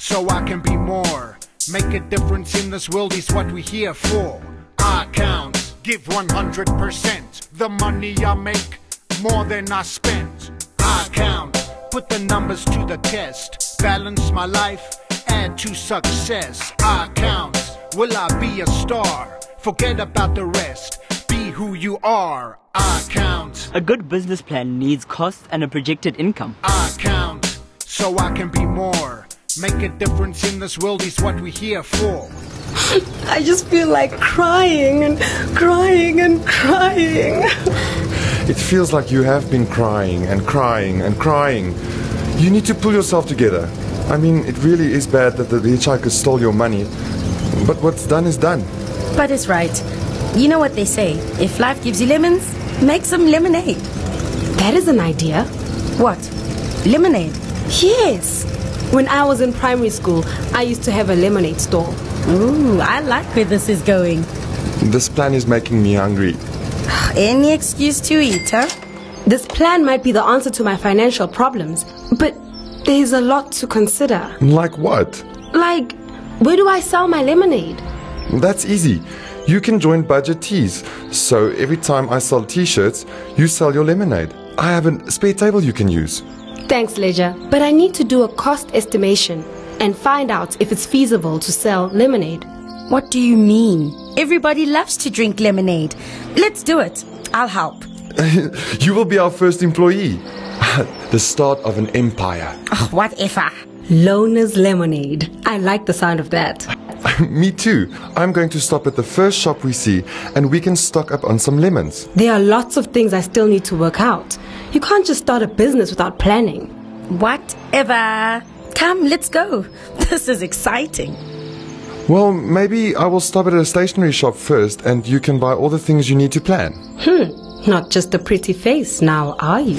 so I can be more. Make a difference in this world is what we're here for. iCount, give 100%. The money I make, more than I spend. iCount, put the numbers to the test. Balance my life, add to success. iCount, will I be a star? Forget about the rest, be who you are. iCount. A good business plan needs costs and a projected income. iCount, so I can be more. Make a difference in this world is what we're here for. I just feel like crying and crying and crying. It feels like you have been crying and crying and crying. You need to pull yourself together. I mean, it really is bad that the hitchhiker stole your money. But what's done is done. But it's right. You know what they say, if life gives you lemons, make some lemonade. That is an idea. What? Lemonade? Yes. When I was in primary school, I used to have a lemonade stall. Ooh, I like where this is going. This plan is making me hungry. Any excuse to eat, huh? This plan might be the answer to my financial problems, but there's a lot to consider. Like what? Like, where do I sell my lemonade? That's easy. You can join Budget Teas. So every time I sell t-shirts, you sell your lemonade. I have a spare table you can use. Thanks, Leisure. But I need to do a cost estimation and find out if it's feasible to sell lemonade. What do you mean? Everybody loves to drink lemonade. Let's do it. I'll help. You will be our first employee. The start of an empire. Oh, whatever. Lona's Lemonade. I like the sound of that. Me too. I'm going to stop at the first shop we see and we can stock up on some lemons. There are lots of things I still need to work out. You can't just start a business without planning. Whatever. Come, let's go. This is exciting. Well, maybe I will stop at a stationery shop first and you can buy all the things you need to plan. Not just a pretty face now, are you?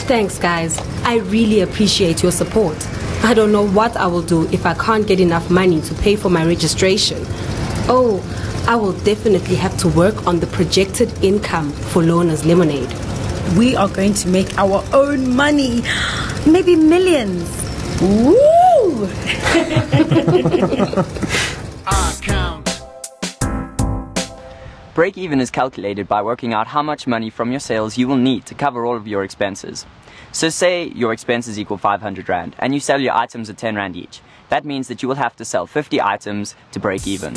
Thanks, guys. I really appreciate your support. I don't know what I will do if I can't get enough money to pay for my registration. Oh, I will definitely have to work on the projected income for Lona's Lemonade. We are going to make our own money. Maybe millions. Woo! iCount. Break-even is calculated by working out how much money from your sales you will need to cover all of your expenses. So say your expenses equal 500 Rand and you sell your items at 10 Rand each. That means that you will have to sell 50 items to break even.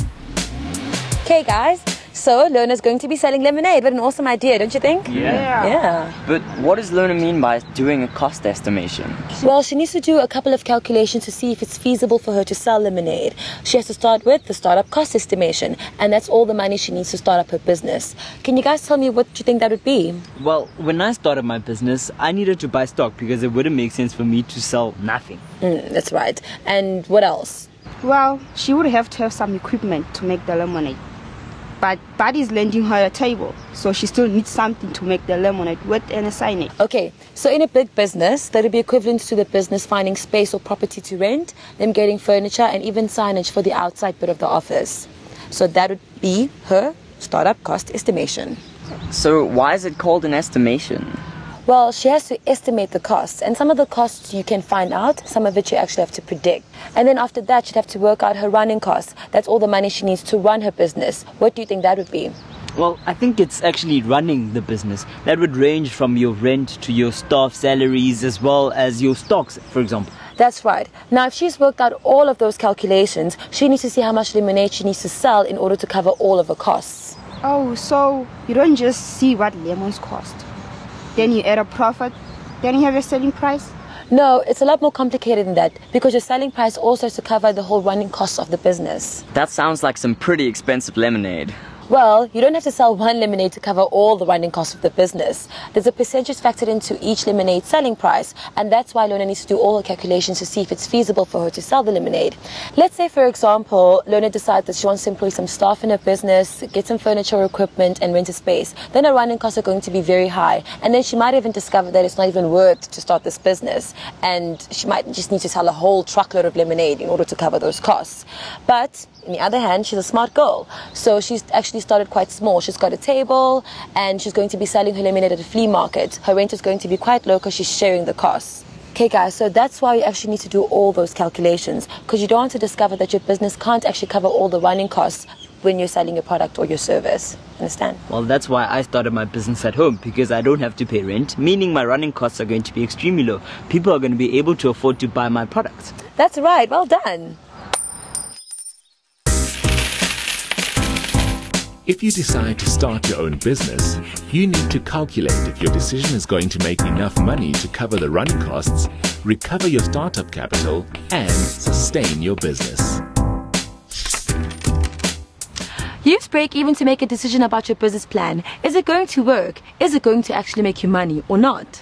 Okay guys, so Lona's going to be selling lemonade. What an awesome idea, don't you think? Yeah. But what does Lona mean by doing a cost estimation? Well, she needs to do a couple of calculations to see if it's feasible for her to sell lemonade. She has to start with the startup cost estimation, and that's all the money she needs to start up her business. Can you guys tell me what you think that would be? Well, when I started my business, I needed to buy stock because it wouldn't make sense for me to sell nothing. That's right. And what else? Well, she would have to have some equipment to make the lemonade. But Buddy's lending her a table, so she still needs something to make the lemonade with and a signage. Okay, so in a big business, that would be equivalent to the business finding space or property to rent, them getting furniture and even signage for the outside bit of the office. So that would be her startup cost estimation. So why is it called an estimation? Well, she has to estimate the costs, and some of the costs you can find out, some of it you actually have to predict. And then after that, she'd have to work out her running costs. That's all the money she needs to run her business. What do you think that would be? Well, I think it's actually running the business. That would range from your rent to your staff salaries as well as your stocks, for example. That's right. Now, if she's worked out all of those calculations, she needs to see how much lemonade she needs to sell in order to cover all of her costs. Oh, so you don't just see what lemons cost. Then you add a profit, then you have your selling price? No, it's a lot more complicated than that, because your selling price also has to cover the whole running costs of the business. That sounds like some pretty expensive lemonade. Well, you don't have to sell one lemonade to cover all the running costs of the business. There's a percentage factored into each lemonade selling price, and that's why Lona needs to do all her calculations to see if it's feasible for her to sell the lemonade. Let's say, for example, Lona decides that she wants to employ some staff in her business, get some furniture or equipment, and rent a space. Then her running costs are going to be very high, and then she might even discover that it's not even worth to start this business, and she might just need to sell a whole truckload of lemonade in order to cover those costs. But on the other hand, she's a smart girl, so she's actually started quite small. She's got a table and she's going to be selling her lemonade at a flea market. Her rent is going to be quite low because she's sharing the costs. Okay guys, so that's why you actually need to do all those calculations, because you don't want to discover that your business can't actually cover all the running costs when you're selling your product or your service. Understand? Well, that's why I started my business at home, because I don't have to pay rent, meaning my running costs are going to be extremely low. People are going to be able to afford to buy my products. That's right, well done. If you decide to start your own business, you need to calculate if your decision is going to make enough money to cover the running costs, recover your startup capital, and sustain your business. Use break-even to make a decision about your business plan. Is it going to work? Is it going to actually make you money or not?